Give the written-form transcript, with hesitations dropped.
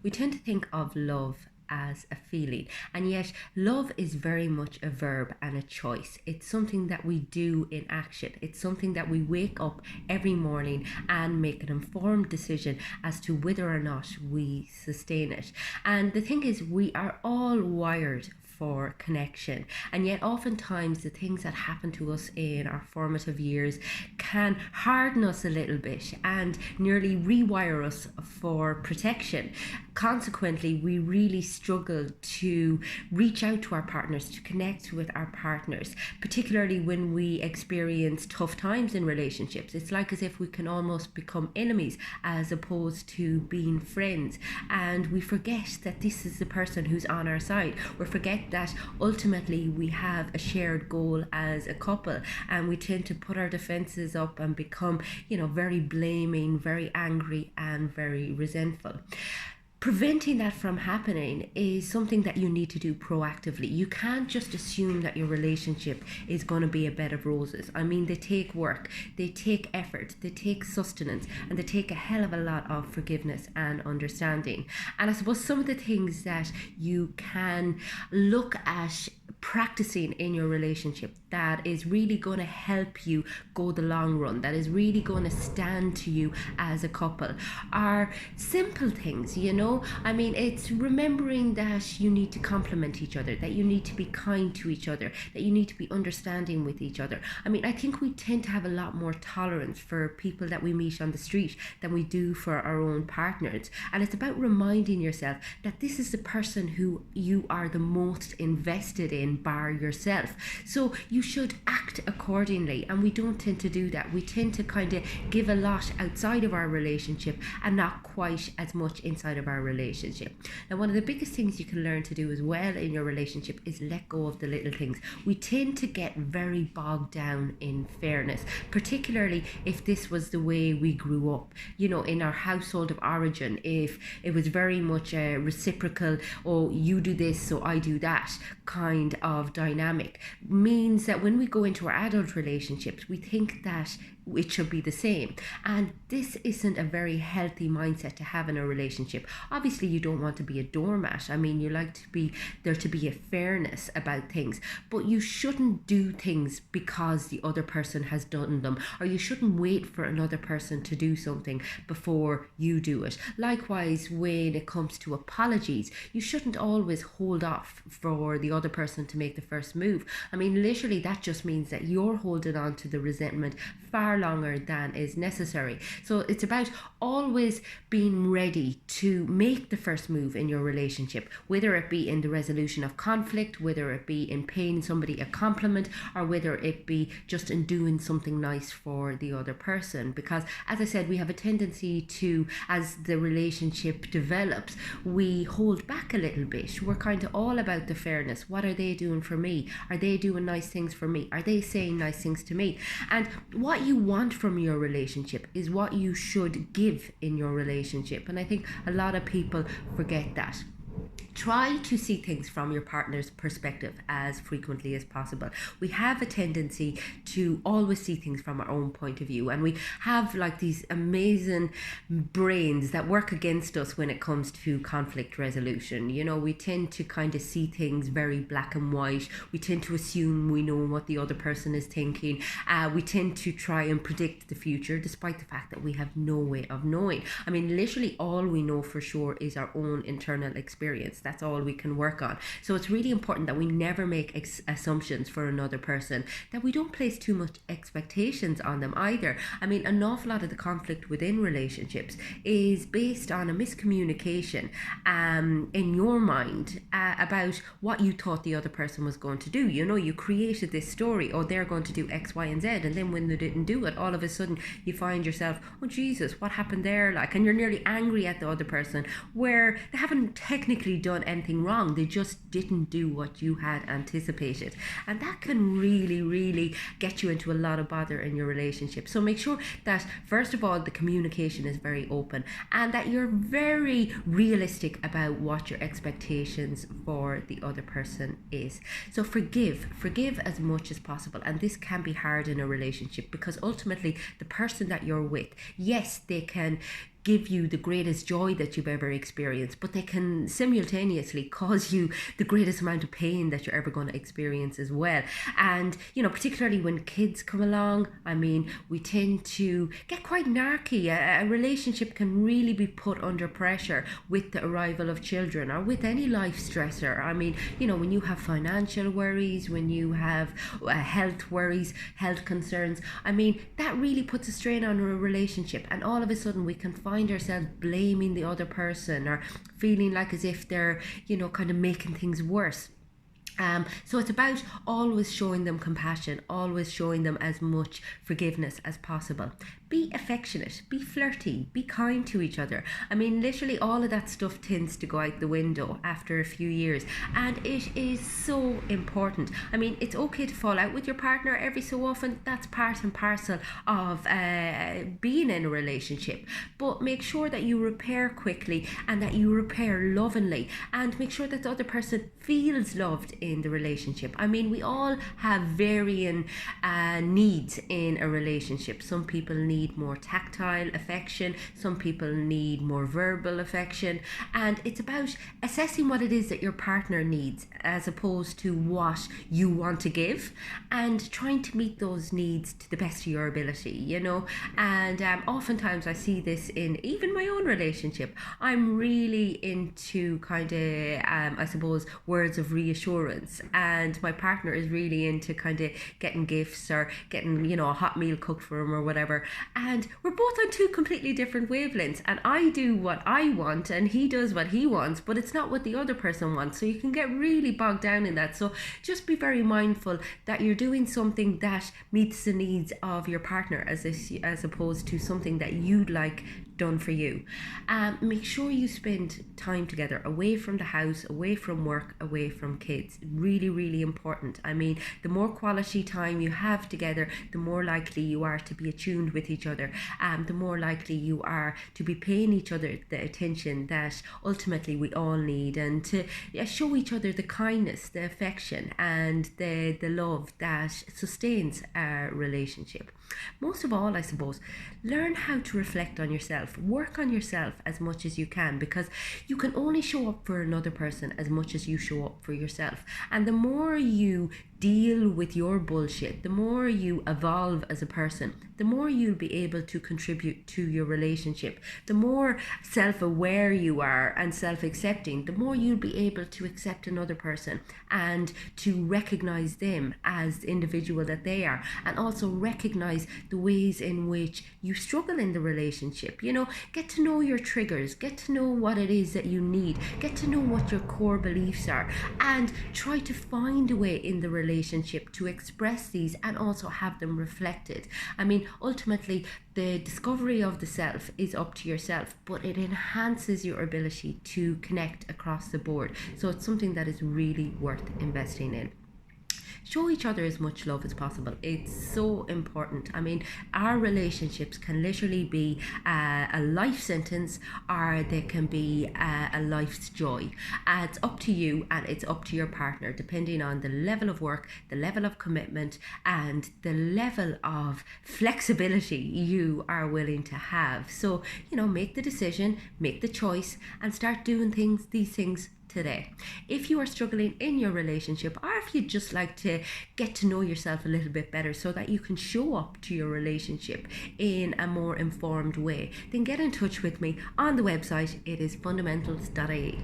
We tend to think of love as a feeling, and yet love is very much a verb and a choice. It's something that we do in action. It's something that we wake up every morning and make an informed decision as to whether or not we sustain it. And the thing is, we are all wired for connection, and yet oftentimes the things that happen to us in our formative years can harden us a little bit and nearly rewire us for protection. Consequently, we really struggle to reach out to our partners, to connect with our partners, particularly when we experience tough times in relationships. It's like as if we can almost become enemies as opposed to being friends, and we forget that this is the person who's on our side. We forget that ultimately we have a shared goal as a couple, and we tend to put our defenses up and become, very blaming, very angry, and very resentful. Preventing that from happening is something that you need to do proactively. You can't just assume that your relationship is going to be a bed of roses. I mean, they take work, they take effort, they take sustenance, and they take a hell of a lot of forgiveness and understanding. And I suppose some of the things that you can look at practicing in your relationship that is really going to help you go the long run, that is really going to stand to you as a couple, are simple things. I mean, it's remembering that you need to compliment each other, that you need to be kind to each other, that you need to be understanding with each other. I mean, I think we tend to have a lot more tolerance for people that we meet on the street than we do for our own partners. And it's about reminding yourself that this is the person who you are the most invested in, bar yourself. So you should act accordingly, and we don't tend to do that. We tend to kind of give a lot outside of our relationship and not quite as much inside of our relationship. Now, one of the biggest things you can learn to do as well in your relationship is let go of the little things. We tend to get very bogged down in fairness, particularly if this was the way we grew up. In our household of origin, if it was very much a reciprocal, oh, you do this so I do that kind of dynamic, means that when we go into our adult relationships, we think that it should be the same. And this isn't a very healthy mindset to have in a relationship. Obviously, you don't want to be a doormat. I mean, you like to be there to be a fairness about things, but you shouldn't do things because the other person has done them, or you shouldn't wait for another person to do something before you do it. Likewise, when it comes to apologies, you shouldn't always hold off for the other person to make the first move. I mean, literally, that just means that you're holding on to the resentment far longer than is necessary. So it's about always being ready to make the first move in your relationship, whether it be in the resolution of conflict, whether it be in paying somebody a compliment, or whether it be just in doing something nice for the other person. Because, as I said, we have a tendency to, as the relationship develops, we hold back a little bit. We're kind of all about the fairness. What are they doing for me? Are they doing nice things for me? Are they saying nice things to me? And what you want from your relationship is what you should give in your relationship. And I think a lot of people forget that. Try to see things from your partner's perspective as frequently as possible. We have a tendency to always see things from our own point of view, and we have like these amazing brains that work against us when it comes to conflict resolution. We tend to kind of see things very black and white. We tend to assume we know what the other person is thinking. We tend to try and predict the future, despite the fact that we have no way of knowing. I mean, literally all we know for sure is our own internal experience. That's all we can work on. So it's really important that we never make assumptions for another person, that we don't place too much expectations on them either. I mean, an awful lot of the conflict within relationships is based on a miscommunication in your mind about what you thought the other person was going to do. You created this story, oh, they're going to do X, Y, and Z, and then when they didn't do it, all of a sudden you find yourself, oh Jesus, what happened there? And you're nearly angry at the other person, where they haven't technically done anything wrong. They just didn't do what you had anticipated. And that can really, really get you into a lot of bother in your relationship. So make sure that, first of all, the communication is very open, and that you're very realistic about what your expectations for the other person is. So forgive as much as possible. And this can be hard in a relationship, because ultimately the person that you're with, yes, they can give you the greatest joy that you've ever experienced, but they can simultaneously cause you the greatest amount of pain that you're ever going to experience as well. And, particularly when kids come along, we tend to get quite narky. A relationship can really be put under pressure with the arrival of children or with any life stressor. When you have financial worries, when you have health worries, health concerns, that really puts a strain on a relationship, and all of a sudden we can find ourselves blaming the other person or feeling like as if they're, kind of making things worse. So it's about always showing them compassion, always showing them as much forgiveness as possible. Be affectionate, be flirty, be kind to each other. Literally all of that stuff tends to go out the window after a few years, and it is so important. It's okay to fall out with your partner every so often. That's part and parcel of being in a relationship, but make sure that you repair quickly and that you repair lovingly, and make sure that the other person feels loved in the relationship. We all have varying needs in a relationship. Some people need more tactile affection, some people need more verbal affection, and it's about assessing what it is that your partner needs as opposed to what you want to give, and trying to meet those needs to the best of your ability, and oftentimes I see this in even my own relationship. I'm really into kind of words of reassurance, and my partner is really into kind of getting gifts or getting a hot meal cooked for him or whatever, and we're both on two completely different wavelengths, and I do what I want and he does what he wants, but it's not what the other person wants, so you can get really bogged down in that. So just be very mindful that you're doing something that meets the needs of your partner as opposed to something that you'd like done for you. Make sure you spend time together away from the house, away from work, away from kids. Really, really important. The more quality time you have together, the more likely you are to be attuned with each other, the more likely you are to be paying each other the attention that ultimately we all need, and to show each other the kindness, the affection, and the love that sustains our relationship. Most of all, I suppose, learn how to reflect on yourself. Work on yourself as much as you can, because you can only show up for another person as much as you show up for yourself. And the more you deal with your bullshit, the more you evolve as a person, the more you'll be able to contribute to your relationship. The more self-aware you are and self-accepting, the more you'll be able to accept another person and to recognize them as the individual that they are, and also recognize the ways in which you struggle in the relationship. Get to know your triggers, get to know what it is that you need, get to know what your core beliefs are, and try to find a way in the relationship to express these and also have them reflected. Ultimately, the discovery of the self is up to yourself, but it enhances your ability to connect across the board. So it's something that is really worth investing in. Show each other as much love as possible. It's so important. Our relationships can literally be a life sentence, or they can be a life's joy. It's up to you and it's up to your partner, depending on the level of work, the level of commitment, and the level of flexibility you are willing to have. So, make the decision, make the choice, and start doing these things today. If you are struggling in your relationship, or if you'd just like to get to know yourself a little bit better so that you can show up to your relationship in a more informed way, then get in touch with me on the website. It is fundamentals.ie.